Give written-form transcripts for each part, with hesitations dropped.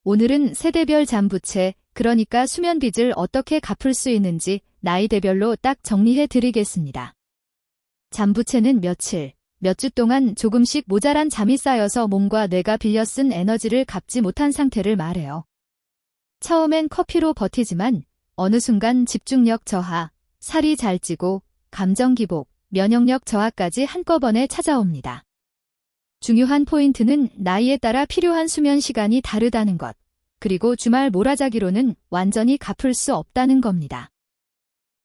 오늘은 세대별 잠부채, 그러니까 수면빚을 어떻게 갚을 수 있는지 나이대별로 딱 정리해 드리겠습니다. 잠부채는 며칠, 몇 주 동안 조금씩 모자란 잠이 쌓여서 몸과 뇌가 빌려 쓴 에너지를 갚지 못한 상태를 말해요. 처음엔 커피로 버티지만 어느 순간 집중력 저하, 살이 잘 찌고 감정 기복, 면역력 저하까지 한꺼번에 찾아옵니다. 중요한 포인트는 나이에 따라 필요한 수면 시간이 다르다는 것, 그리고 주말 몰아자기로는 완전히 갚을 수 없다는 겁니다.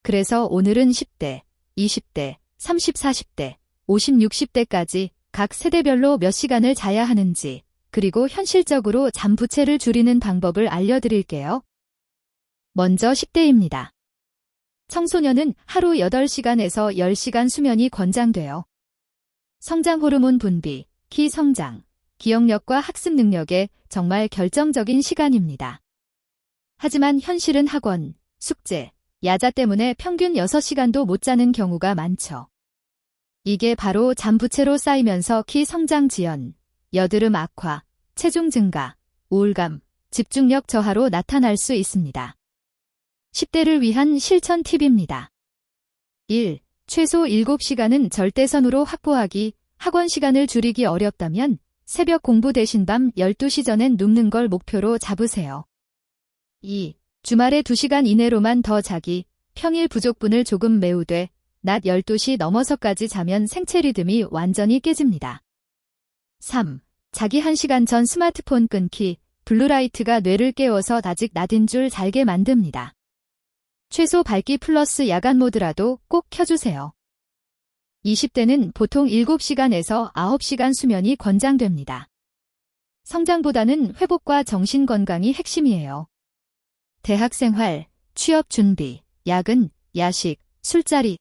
그래서 오늘은 10대, 20대, 30, 40대, 50, 60대까지 각 세대별로 몇 시간을 자야 하는지, 그리고 현실적으로 잠부채를 줄이는 방법을 알려드릴게요. 먼저 10대입니다. 청소년은 하루 8시간에서 10시간 수면이 권장돼요. 성장 호르몬 분비, 키 성장, 기억력과 학습 능력에 정말 결정적인 시간입니다. 하지만 현실은 학원, 숙제, 야자 때문에 평균 6시간도 못 자는 경우가 많죠. 이게 바로 잠부채로 쌓이면서 키 성장 지연, 여드름 악화, 체중 증가, 우울감, 집중력 저하로 나타날 수 있습니다. 10대를 위한 실천 팁입니다. 1. 최소 7시간은 절대선으로 확보하기. 학원 시간을 줄이기 어렵다면 새벽 공부 대신 밤 12시 전엔 눕는 걸 목표로 잡으세요. 2. 주말에 2시간 이내로만 더 자기. 평일 부족분을 조금 메우되 낮 12시 넘어서까지 자면 생체 리듬이 완전히 깨집니다. 3. 자기 1시간 전 스마트폰 끊기. 블루라이트가 뇌를 깨워서 아직 낮은 줄 잘게 만듭니다. 최소 밝기 플러스 야간 모드라도 꼭 켜주세요. 20대는 보통 7시간에서 9시간 수면이 권장됩니다. 성장보다는 회복과 정신 건강이 핵심이에요. 대학생활, 취업 준비, 야근, 야식, 술자리.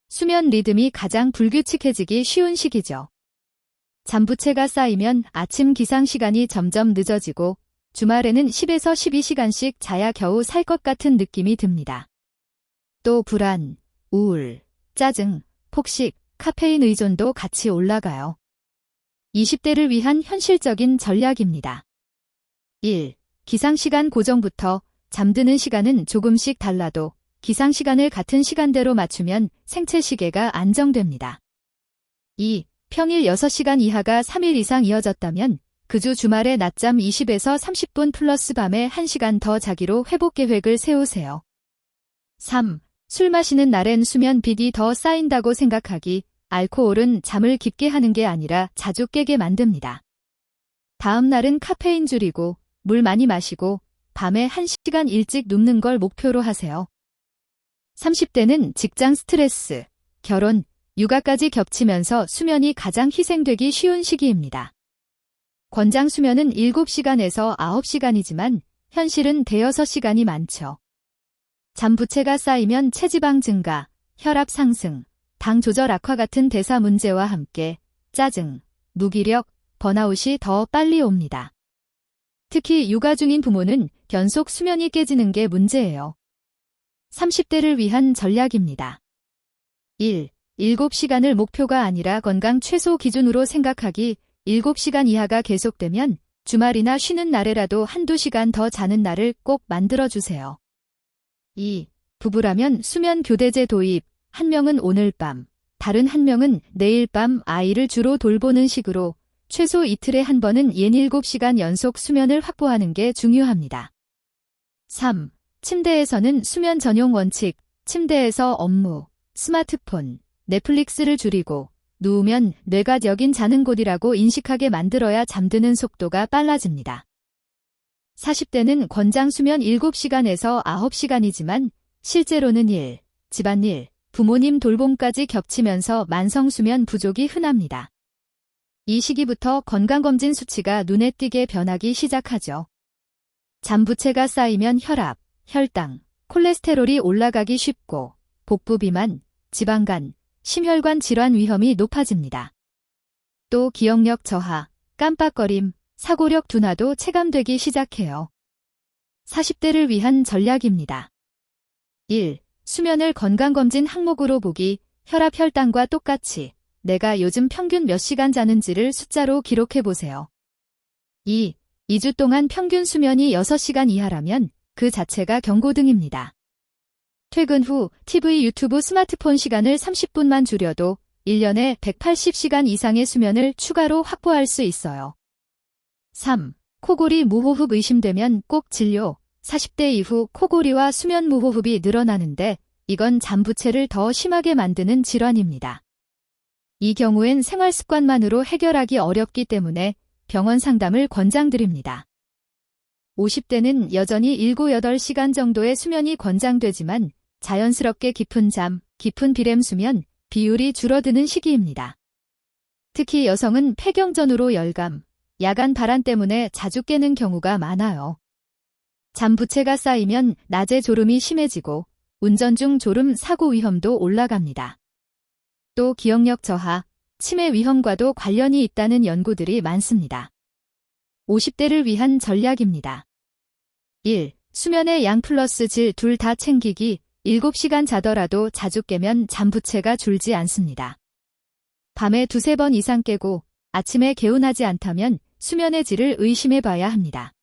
수면 리듬이 가장 불규칙해지기 쉬운 시기죠. 잠부채가 쌓이면 아침 기상 시간이 점점 늦어지고 주말에는 10에서 12시간씩 자야 겨우 살 것 같은 느낌이 듭니다. 또 불안, 우울, 짜증, 폭식, 카페인 의존도 같이 올라가요. 20대를 위한 현실적인 전략입니다. 1. 기상시간 고정부터. 잠드는 시간은 조금씩 달라도 기상시간을 같은 시간대로 맞추면 생체 시계가 안정됩니다. 2. 평일 6시간 이하가 3일 이상 이어졌다면 그 주 주말에 낮잠 20에서 30분 플러스 밤에 1시간 더 자기로 회복 계획을 세우세요. 3. 술 마시는 날엔 수면 빚이 더 쌓인다고 생각하기. 알코올은 잠을 깊게 하는 게 아니라 자주 깨게 만듭니다. 다음 날은 카페인 줄이고 물 많이 마시고 밤에 1시간 일찍 눕는 걸 목표로 하세요. 30대는 직장 스트레스, 결혼, 육아까지 겹치면서 수면이 가장 희생되기 쉬운 시기입니다. 권장 수면은 7시간에서 9시간이지만 현실은 대여섯 시간이 많죠. 잠부채가 쌓이면 체지방 증가, 혈압 상승, 당 조절 악화 같은 대사 문제와 함께 짜증, 무기력, 번아웃이 더 빨리 옵니다. 특히 육아 중인 부모는 변속 수면이 깨지는 게 문제예요. 30대를 위한 전략입니다. 1. 7시간을 목표가 아니라 건강 최소 기준으로 생각하기. 7시간 이하가 계속되면 주말이나 쉬는 날에라도 1~2시간 더 자는 날을 꼭 만들어주세요. 2. 부부라면 수면 교대제 도입. 한 명은 오늘 밤, 다른 한 명은 내일 밤 아이를 주로 돌보는 식으로 최소 이틀에 한 번은 7시간 연속 수면을 확보하는 게 중요합니다. 3. 침대에서는 수면 전용 원칙. 침대에서 업무, 스마트폰, 넷플릭스를 줄이고 누우면 뇌가 여긴 자는 곳이라고 인식하게 만들어야 잠드는 속도가 빨라집니다. 40대는 권장 수면 7시간에서 9시간이지만 실제로는 일, 집안일, 부모님 돌봄까지 겹치면서 만성수면 부족이 흔합니다. 이 시기부터 건강검진 수치가 눈에 띄게 변하기 시작하죠. 잠부채가 쌓이면 혈압, 혈당, 콜레스테롤이 올라가기 쉽고 복부 비만, 지방간, 심혈관 질환 위험이 높아집니다. 또 기억력 저하, 깜빡거림, 사고력 둔화도 체감되기 시작해요. 40대를 위한 전략입니다. 1. 수면을 건강검진 항목으로 보기. 혈압 혈당과 똑같이 내가 요즘 평균 몇 시간 자는지를 숫자로 기록해보세요. 2. 2주 동안 평균 수면이 6시간 이하라면 그 자체가 경고등입니다. 퇴근 후 TV, 유튜브, 스마트폰 시간을 30분만 줄여도 1년에 180시간 이상의 수면을 추가로 확보할 수 있어요. 3. 코골이 무호흡 의심되면 꼭 진료. 40대 이후 코골이와 수면 무호흡이 늘어나는데 이건 잠부채를 더 심하게 만드는 질환입니다. 이 경우엔 생활습관만으로 해결하기 어렵기 때문에 병원 상담을 권장드립니다. 50대는 여전히 7, 8시간 정도의 수면이 권장되지만 자연스럽게 깊은 잠, 깊은 비렘 수면, 비율이 줄어드는 시기입니다. 특히 여성은 폐경전으로 열감, 야간 발한 때문에 자주 깨는 경우가 많아요. 잠부채가 쌓이면 낮에 졸음이 심해지고 운전 중 졸음 사고 위험도 올라갑니다. 또 기억력 저하, 치매 위험과도 관련이 있다는 연구들이 많습니다. 50대를 위한 전략입니다. 1. 수면의 양 플러스 질 둘 다 챙기기. 7시간 자더라도 자주 깨면 잠부채가 줄지 않습니다. 밤에 2, 3번 이상 깨고 아침에 개운하지 않다면 수면의 질을 의심해 봐야 합니다.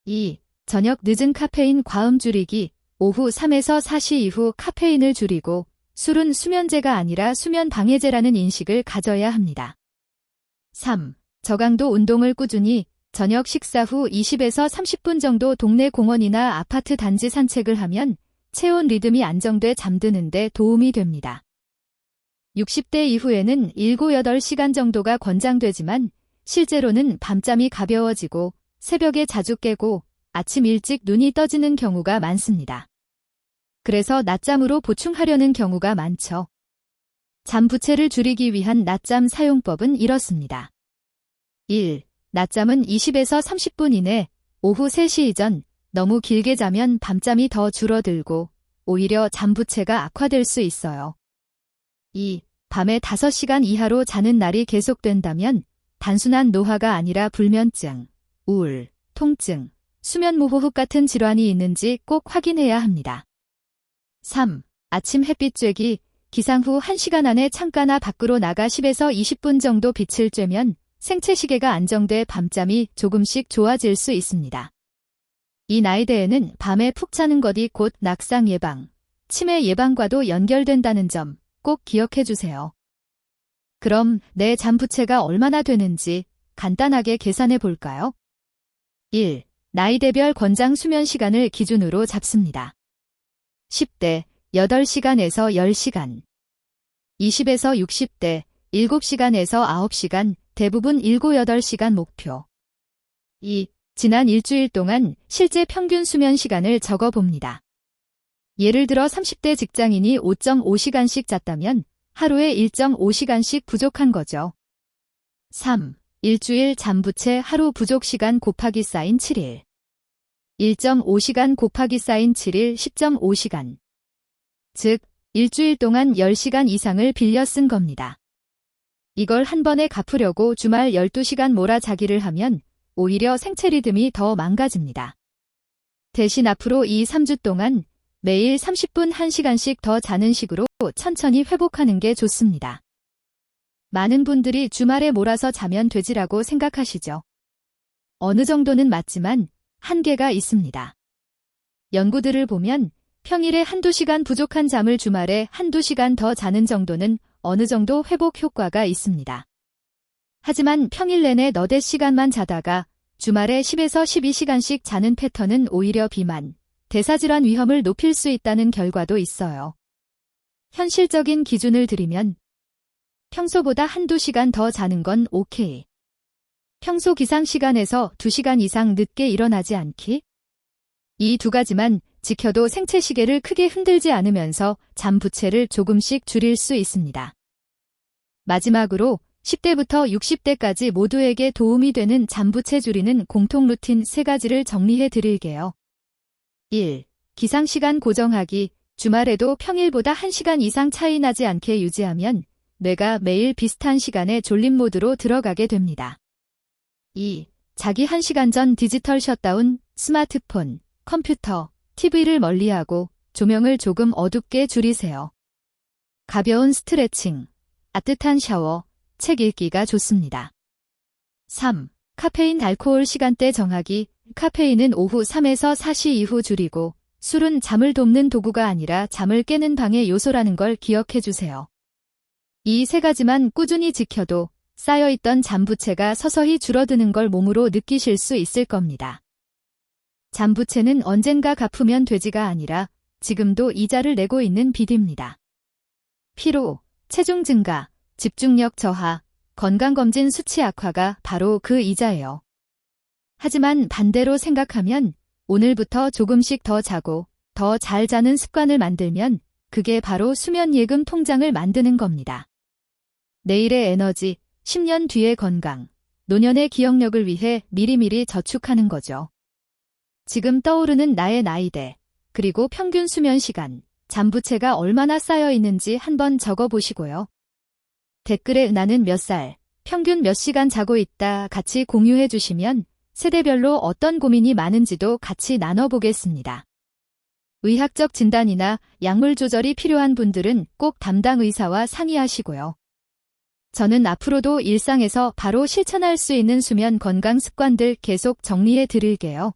2. 저녁 늦은 카페인 과음 줄이기. 오후 3에서 4시 이후 카페인을 줄이고 술은 수면제가 아니라 수면 방해제라는 인식을 가져야 합니다. 3. 저강도 운동을 꾸준히 저녁 식사 후 20에서 30분 정도 동네 공원이나 아파트 단지 산책을 하면 체온 리듬이 안정돼 잠드는 데 도움이 됩니다. 60대 이후에는 7, 8시간 정도가 권장되지만 실제로는 밤잠이 가벼워지고 새벽에 자주 깨고 아침 일찍 눈이 떠지는 경우가 많습니다. 그래서 낮잠으로 보충하려는 경우가 많죠. 잠부채를 줄이기 위한 낮잠 사용법은 이렇습니다. 1. 낮잠은 20에서 30분 이내, 오후 3시 이전, 너무 길게 자면 밤잠이 더 줄어들고 오히려 잠부채가 악화될 수 있어요. 2. 밤에 5시간 이하로 자는 날이 계속된다면 단순한 노화가 아니라 불면증, 우울, 통증, 수면 무호흡 같은 질환이 있는지 꼭 확인해야 합니다. 3. 아침 햇빛 쬐기. 기상 후 1시간 안에 창가나 밖으로 나가 10에서 20분 정도 빛을 쬐면 생체 시계가 안정돼 밤잠이 조금씩 좋아질 수 있습니다. 이 나이대에는 밤에 푹 자는 것이 곧 낙상 예방, 치매 예방과도 연결된다는 점 꼭 기억해 주세요. 그럼 내 잠부채가 얼마나 되는지 간단하게 계산해 볼까요? 1. 나이대별 권장 수면 시간을 기준으로 잡습니다. 10대 8시간에서 10시간, 20에서 60대 7시간에서 9시간, 대부분 7, 8시간 목표. 2. 지난 일주일 동안 실제 평균 수면 시간을 적어봅니다. 예를 들어 30대 직장인이 5.5시간씩 잤다면 하루에 1.5시간씩 부족한 거죠. 3. 일주일 잠부채 하루 부족 시간 곱하기 쌓인 7일. 1.5시간 곱하기 쌓인 7일 10.5시간. 즉, 일주일 동안 10시간 이상을 빌려 쓴 겁니다. 이걸 한 번에 갚으려고 주말 12시간 몰아자기를 하면 오히려 생체 리듬이 더 망가집니다. 대신 앞으로 2, 3주 동안 매일 30분 1시간씩 더 자는 식으로 천천히 회복하는 게 좋습니다. 많은 분들이 주말에 몰아서 자면 되지라고 생각하시죠. 어느 정도는 맞지만 한계가 있습니다. 연구들을 보면 평일에 1~2시간 부족한 잠을 주말에 1~2시간 더 자는 정도는 어느 정도 회복 효과가 있습니다. 하지만 평일 내내 너댓 시간만 자다가 주말에 10에서 12시간씩 자는 패턴은 오히려 비만, 대사질환 위험을 높일 수 있다는 결과도 있어요. 현실적인 기준을 들이면 평소보다 1~2시간 더 자는 건 오케이. 평소 기상 시간에서 2시간 이상 늦게 일어나지 않기? 이 두 가지만 지켜도 생체 시계를 크게 흔들지 않으면서 잠부채를 조금씩 줄일 수 있습니다. 마지막으로 10대부터 60대까지 모두에게 도움이 되는 잠부채 줄이는 공통 루틴 3가지를 정리해 드릴게요. 1. 기상시간 고정하기. 주말에도 평일보다 1시간 이상 차이 나지 않게 유지하면 뇌가 매일 비슷한 시간에 졸림 모드로 들어가게 됩니다. 2. 자기 1시간 전 디지털 셧다운, 스마트폰, 컴퓨터, TV를 멀리하고 조명을 조금 어둡게 줄이세요. 가벼운 스트레칭, 따뜻한 샤워, 책 읽기가 좋습니다. 3. 카페인 알코올 시간대 정하기. 카페인은 오후 3에서 4시 이후 줄이고 술은 잠을 돕는 도구가 아니라 잠을 깨는 방해 요소라는 걸 기억해 주세요. 이 세 가지만 꾸준히 지켜도 쌓여있던 잠부채가 서서히 줄어드는 걸 몸으로 느끼실 수 있을 겁니다. 잠부채는 언젠가 갚으면 되지가 아니라 지금도 이자를 내고 있는 빚입니다. 피로, 체중 증가, 집중력 저하, 건강검진 수치 악화가 바로 그 이자예요. 하지만 반대로 생각하면 오늘부터 조금씩 더 자고 더 잘 자는 습관을 만들면 그게 바로 수면 예금 통장을 만드는 겁니다. 내일의 에너지, 10년 뒤의 건강, 노년의 기억력을 위해 미리미리 저축하는 거죠. 지금 떠오르는 나의 나이대, 그리고 평균 수면 시간, 잠부채가 얼마나 쌓여 있는지 한번 적어보시고요. 댓글에 나는 몇 살, 평균 몇 시간 자고 있다 같이 공유해 주시면 세대별로 어떤 고민이 많은지도 같이 나눠보겠습니다. 의학적 진단이나 약물 조절이 필요한 분들은 꼭 담당 의사와 상의하시고요. 저는 앞으로도 일상에서 바로 실천할 수 있는 수면 건강 습관들 계속 정리해 드릴게요.